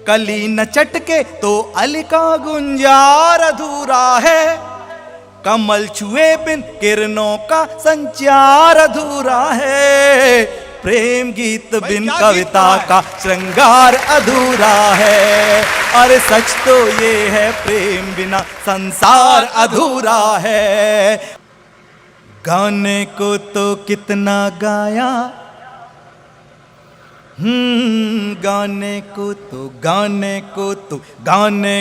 कली न चटके तो अली का गुंजार अधूरा है, कमल छुए बिन किरणों का संचार अधूरा है, प्रेम गीत बिन कविता का श्रृंगार अधूरा है। अरे सच तो ये है प्रेम बिना संसार अधूरा है। गाने को तो कितना गाया, गाने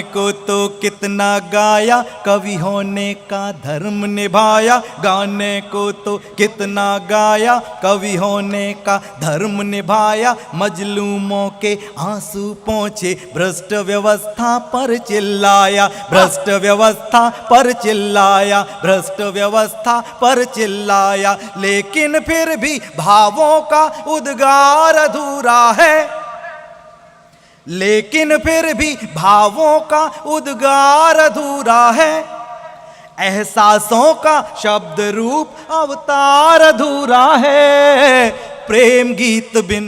को तो कितना गाया, कवि होने का धर्म निभाया। गाने को तो कितना गाया, कवि होने का धर्म निभाया। मजलूमों के आंसू पोंछे, भ्रष्ट व्यवस्था पर चिल्लाया, भ्रष्ट व्यवस्था पर चिल्लाया, भ्रष्ट व्यवस्था पर चिल्लाया। लेकिन फिर भी भावों का उद्गार अधूरा है, लेकिन फिर भी भावों का उद्गार अधूरा है। एहसासों का शब्द रूप अवतार अधूरा है। प्रेम गीत बिन,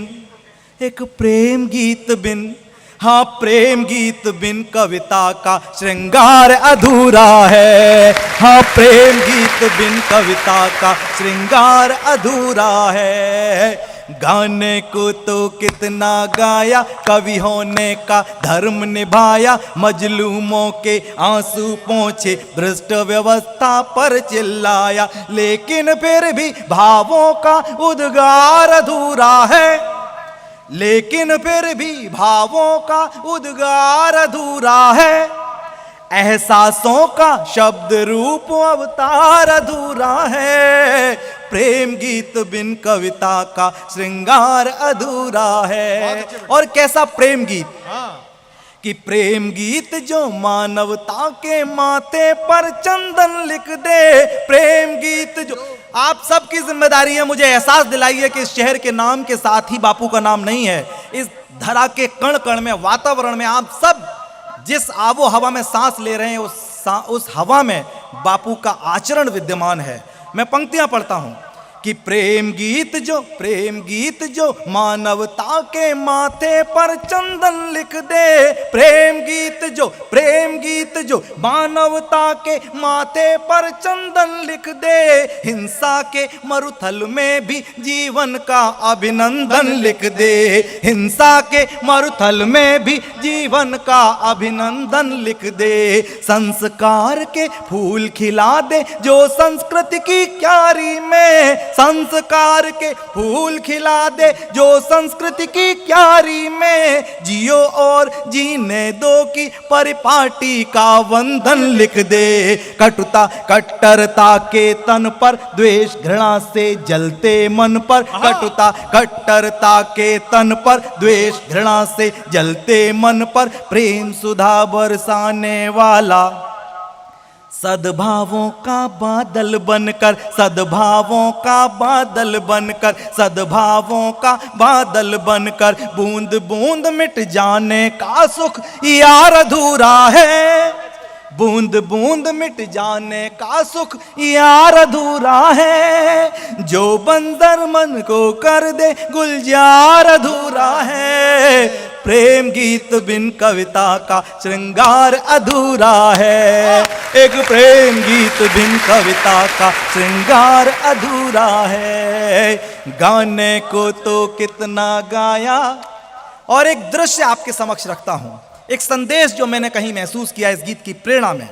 एक प्रेम गीत बिन, हाँ प्रेम गीत बिन कविता का श्रृंगार अधूरा है। हाँ प्रेम गीत बिन कविता का श्रृंगार अधूरा है। गाने को तो कितना गाया, कवि होने का धर्म निभाया। मजलूमों के आंसू पोंछे, भ्रष्ट व्यवस्था पर चिल्लाया। लेकिन फिर भी भावों का उद्गार अधूरा है, लेकिन फिर भी भावों का उद्गार अधूरा है। एहसासों का शब्द रूप अवतार अधूरा है। प्रेम गीत बिन कविता का श्रृंगार अधूरा है। और कैसा प्रेम गीत, कि प्रेम गीत जो मानवता के माथे पर चंदन लिख दे। प्रेम गीत जो, आप सबकी जिम्मेदारी है मुझे एहसास दिलाइए कि इस शहर के नाम के साथ ही बापू का नाम नहीं है। इस धरा के कण कण में, वातावरण में, आप सब जिस आबो हवा में सांस ले रहे हैं उस हवा में बापू का आचरण विद्यमान है। मैं पंक्तियां पढ़ता हूं कि प्रेम गीत जो मानवता के माथे पर चंदन लिख दे। प्रेम गीत जो मानवता के माथे पर चंदन लिख दे। हिंसा के मरुथल में भी जीवन का अभिनंदन लिख दे। हिंसा के मरुथल में भी जीवन का अभिनंदन लिख दे। संस्कार के फूल खिला दे जो संस्कृति की क्यारी में। संस्कार के फूल खिला दे जो संस्कृति की क्यारी में। जियो और जीने दो की परिपाटी का वंदन लिख दे। कटुता कट्टरता के तन पर, द्वेष घृणा से जलते मन पर। कटुता कट्टरता के तन पर, द्वेष घृणा से जलते मन पर। प्रेम सुधा बरसाने वाला सद्भावों का बादल बनकर, सद्भावों का बादल बनकर, सद्भावों का बादल बनकर। बूंद बूंद मिट जाने का सुख यार अधूरा है। बूंद बूंद मिट जाने का सुख यार अधूरा है। जो बंदर मन को कर दे गुलजार अधूरा है। प्रेम गीत बिन कविता का श्रृंगार अधूरा है। एक प्रेम गीत बिन कविता का श्रृंगार अधूरा है। गाने को तो कितना गाया। और एक दृश्य आपके समक्ष रखता हूं, एक संदेश जो मैंने कहीं महसूस किया इस गीत की प्रेरणा में।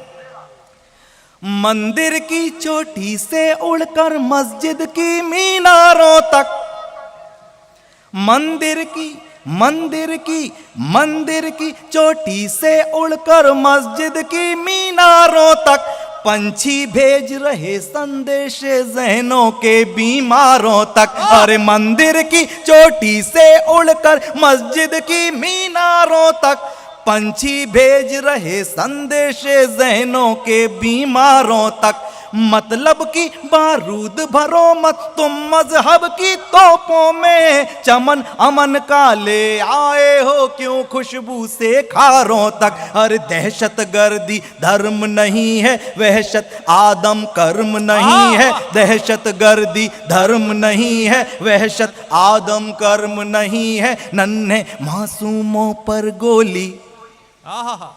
मंदिर की चोटी से उड़कर मस्जिद की मीनारों तक, मंदिर की चोटी से उड़कर मस्जिद की मीनारों तक। पंछी भेज रहे संदेश जहनों के बीमारों तक। अरे मंदिर की चोटी से उड़कर मस्जिद की मीनारों तक। पंछी भेज रहे संदेश जहनों के बीमारों तक। मतलब की बारूद भरो मत तुम मजहब की तोपों में, चमन अमन का ले आए हो क्यों खुशबू से खारों तक। हर दहशत गर्दी धर्म नहीं है, वहशत आदम कर्म नहीं है। दहशत गर्दी धर्म नहीं है, वहशत आदम कर्म नहीं है। नन्हे मासूमों पर गोली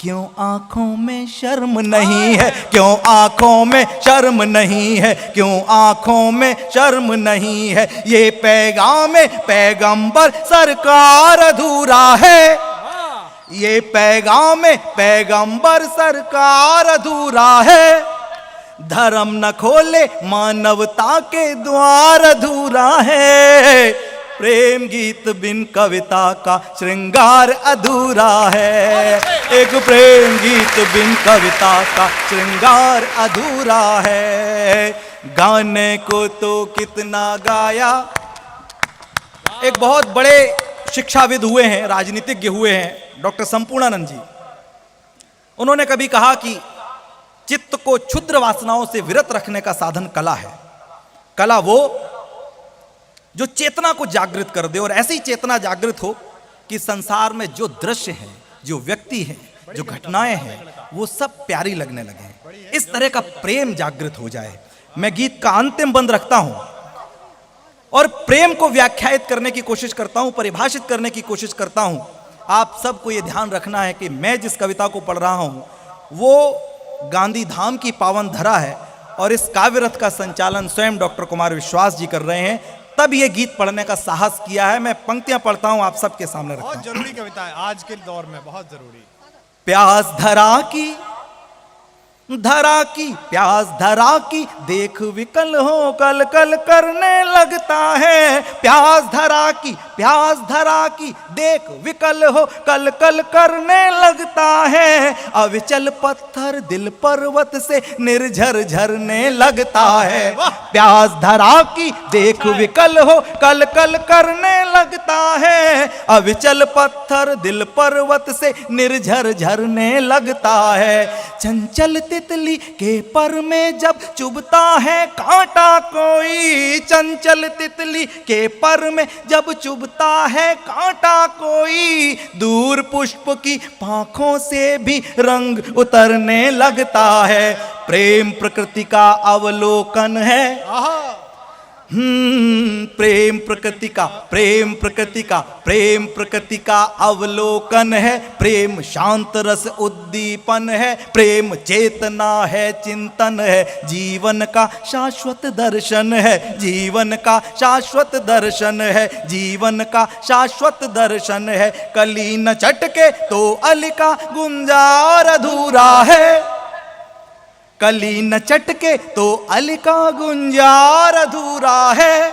क्यों आंखों में शर्म नहीं है, क्यों आंखों में शर्म नहीं है, क्यों आंखों में शर्म नहीं है। ये पैगाम पैगंबर सरकार अधूरा है, ये पैगाम पैगंबर सरकार अधूरा है। धर्म न खोले मानवता के द्वार अधूरा है। प्रेम गीत बिन कविता का श्रृंगार अधूरा है। एक प्रेम गीत बिन कविता का श्रृंगार अधूरा है। गाने को तो कितना गाया। एक बहुत बड़े शिक्षाविद हुए हैं, राजनीतिज्ञ हुए हैं, डॉक्टर संपूर्णानंद जी। उन्होंने कभी कहा कि चित्त को क्षुद्र वासनाओं से विरत रखने का साधन कला है। कला वो जो चेतना को जागृत कर दे, और ऐसी चेतना जागृत हो कि संसार में जो दृश्य है, जो व्यक्ति है, जो घटनाएं हैं, वो सब प्यारी लगने लगे। इस तरह का प्रेम जागृत हो जाए। मैं गीत का अंतिम बंद रखता हूं और प्रेम को व्याख्यायित करने की कोशिश करता हूं, परिभाषित करने की कोशिश करता हूं। आप सबको यह ध्यान रखना है कि मैं जिस कविता को पढ़ रहा हूं वो गांधी धाम की पावन धरा है, और इस काव्य रथ का संचालन स्वयं डॉक्टर कुमार विश्वास जी कर रहे हैं। तब ये गीत पढ़ने का साहस किया है। मैं पंक्तियां पढ़ता हूं, आप सबके सामने रखता हूं। बहुत जरूरी कविता है आज के दौर में, बहुत जरूरी। प्यास धरा की, धरा की, प्यास धरा की, देख विकल हो कल कल करने लगता है। प्यास धरा की, प्यास धरा की, देख विकल हो कल कल करने लगता है। अविचल पत्थर दिल पर्वत से निर्झर झरने लगता है। प्यास धरा की, देख विकल हो कल कल करने लगता है। अविचल पत्थर दिल पर्वत से निर्झर झरने लगता है। चंचल तितली के पर में जब चुभता है कांटा कोई, चंचल तितली के पर में जब चुभता है कांटा कोई, दूर पुष्प की पाखों से भी रंग उतरने लगता है। प्रेम प्रकृति का अवलोकन है। प्रेम प्रकृति का, प्रेम प्रकृति का, प्रेम प्रकृति का अवलोकन है। प्रेम शांत रस उद्दीपन है। प्रेम चेतना है, चिंतन है, जीवन का शाश्वत दर्शन है। जीवन का शाश्वत दर्शन है, जीवन का शाश्वत दर्शन है। कली न चटके तो अल का गुंजार अधूरा है। कली न चटके तो अल का गुंजार अधूरा है।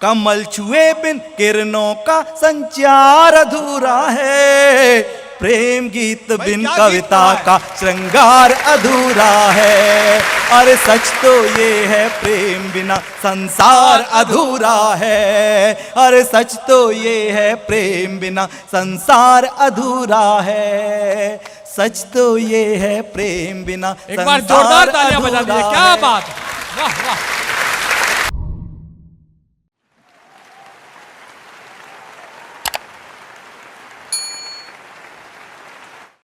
कमल छुए बिन किरणों का संचार अधूरा है। प्रेम गीत बिन कविता का श्रृंगार अधूरा है। अरे सच तो ये है प्रेम बिना संसार अधूरा है। अरे सच तो ये है प्रेम बिना संसार अधूरा है। सच तो ये है प्रेम बिना एक बार जोरदार तालियां बजा दीजिए। क्या बात है, वाह वाह।